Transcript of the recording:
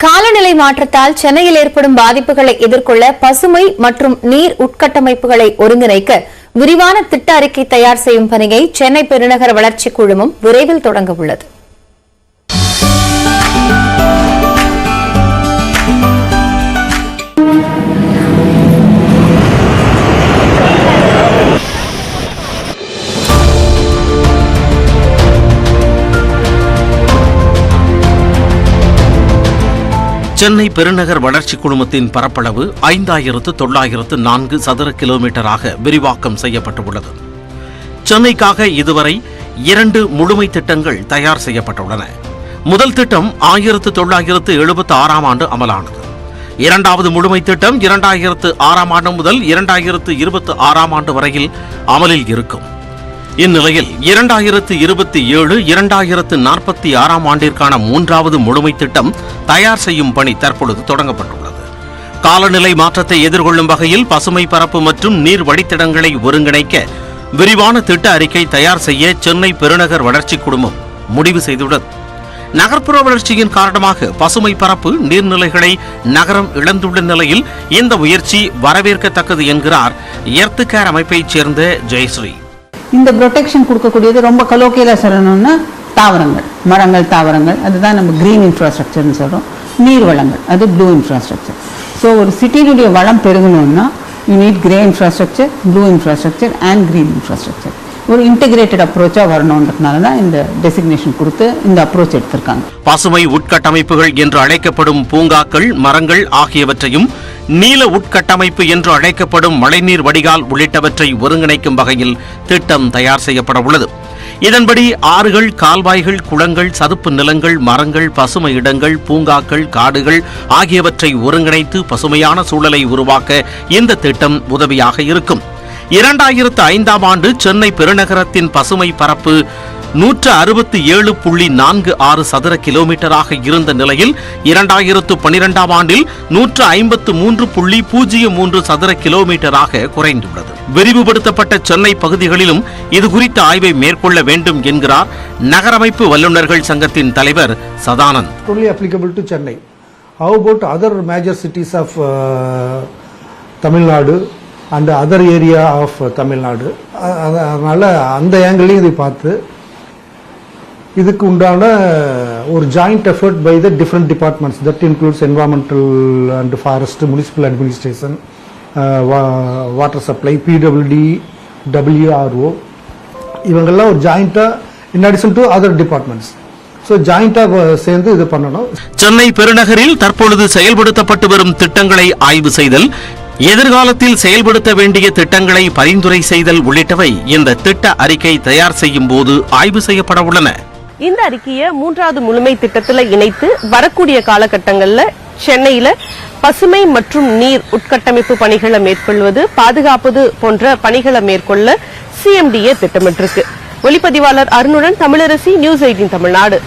காலநிலை மாற்றத்தால் சென்னையில் ஏற்படும் பாதிப்புகளை எதிர்கொள்ள பசுமை மற்றும் நீர் உட்கட்டமைப்புகளை ஒருங்கிணைக்க விரிவான திட்ட அறிக்கை தயார் செய்யும் பணியை சென்னை பெருநகர வளர்ச்சிக் குழுமம் விரைவில் தொடங்க உள்ளது. சென்னை பெருநகர் வளர்ச்சி குழுமத்தின் பரப்பளவு 5904 சதுர கிலோமீட்டராக விரிவாக்கம் செய்யப்பட்டுள்ளது. சென்னைக்காக இதுவரை 2 முழுமை திட்டங்கள் தயார் செய்யப்பட்டுள்ளன. முதல் திட்டம் 1976ஆம் ஆண்டு அமலானது. இரண்டாவது முழுமை திட்டம் 2006ஆம் ஆண்டு முதல் 2026ஆம் ஆண்டு வரையில் அமலில் இருக்கும். இந்நிலையில் 2027, 2046ஆம் ஆண்டிற்கான மூன்றாவது முழுமை திட்டம் தயார் செய்யும் பணி தற்பொழுது தொடங்கப்பட்டுள்ளது. காலநிலை மாற்றத்தை எதிர்கொள்ளும் வகையில் பசுமை பரப்பு மற்றும் நீர் வழித்தடங்களை ஒருங்கிணைக்க விரிவான திட்ட அறிக்கை தயார் செய்ய சென்னை பெருநகர் வளர்ச்சி குழுமம் முடிவு செய்துள்ளது. நகர்ப்புற வளர்ச்சியின் காரணமாக பசுமை பரப்பு நீர்நிலைகளை நகரம் இழந்துள்ள நிலையில் இந்த முயற்சி வரவேற்கத்தக்கது என்கிறார் எர்த் கேர் அமைப்பைச் சேர்ந்த ஜெயஸ்ரீ. இந்த ப்ரொடெக்ஷன் கொடுக்கக்கூடியது ரொம்ப கலோக்கியலா சொல்லணும்னா தாவரங்கள், மரங்கள், தாவரங்கள், அதுதான் நம்ம கிரீன் இன்ஃப்ராஸ்ட்ரக்சர்னு சொல்கிறோம். நீர் வளங்கள், அது ப்ளூ இன்ஃப்ராஸ்ட்ரக்சர். ஸோ ஒரு சிட்டியினுடைய வளம் பெருகணும்னா you need grey infrastructure, blue infrastructure and green infrastructure. ஒரு இன்டெகிரேட்டட் அப்ரோச்சா வரணுன்றதுனால தான் இந்த டெசிக்னேஷன் கொடுத்து இந்த அப்ரோச் எடுத்திருக்காங்க. பசுமை உட்கட்டமைப்புகள் என்று அழைக்கப்படும் பூங்காக்கள், மரங்கள் ஆகியவற்றையும் நீல உட்கட்டமைப்பு என்று அழைக்கப்படும் மழைநீர் வடிகால் உள்ளிட்டவற்றை ஒருங்கிணைக்கும் வகையில் திட்டம் தயார் செய்யப்பட உள்ளது. இதன்படி ஆறுகள், கால்வாய்கள், குளங்கள், சதுப்பு நிலங்கள், மரங்கள், பசுமை இடங்கள், பூங்காக்கள், காடுகள் ஆகியவற்றை ஒருங்கிணைத்து பசுமையான சூழலை உருவாக்க இந்த திட்டம் உதவியாக இருக்கும். 2005ஆம் ஆண்டு சென்னை பெருநகரத்தின் பசுமை பரப்பு 167.46 சதுர கிலோமீட்டராக இருந்த நிலையில் 2012ஆம் ஆண்டில் 153.03 சதுர கிலோமீட்டராக குறைந்துள்ளது. விரிவுபடுத்தப்பட்ட சென்னை பகுதிகளிலும் இதுகுறித்த ஆய்வை மேற்கொள்ள வேண்டும் என்கிறார் நகரமைப்பு வல்லுநர்கள் சங்கத்தின் தலைவர் Sadanand. Only applicable to Chennai. How about other major cities of Tamil Nadu and other area of Tamil Nadu? அதனால அந்த ஆங்கிளையும் இதை பார்த்து இதுக்கு உண்டான ஒரு joint effort by the different departments, that includes environmental and forest, municipal administration, water supply, PWD, WRO, இவங்கெல்லாம் ஒரு ஜாயிண்டாக in addition to other departments. So ஜாயிண்டாக சேர்ந்து இது பண்ணணும். சென்னை பெருநகரில் தற்பொழுது செயல்படுத்தப்பட்டு வரும் திட்டங்களை ஆய்வு செய்தல், எதிர்காலத்தில் செயல்படுத்த வேண்டிய திட்டங்களை பரிந்துரை செய்தல் உள்ளிட்டவை இந்த திட்ட அறிக்கை தயார் செய்யும் போது ஆய்வு செய்யப்பட உள்ளன. இந்த அறிக்கையை 3வது முழுமை திட்டத்தில் இணைத்து வரக்கூடிய காலகட்டங்களில் சென்னையில பசுமை மற்றும் நீர் உட்கட்டமைப்பு பணிகளை மேற்கொள்வது, பாதுகாப்பது போன்ற பணிகளை மேற்கொள்ள CMDA திட்டமிட்டிருக்கு. ஒளிப்பதிவாளர் அருணுடன் தமிழரசி, நியூஸ் 18 தமிழ்நாடு.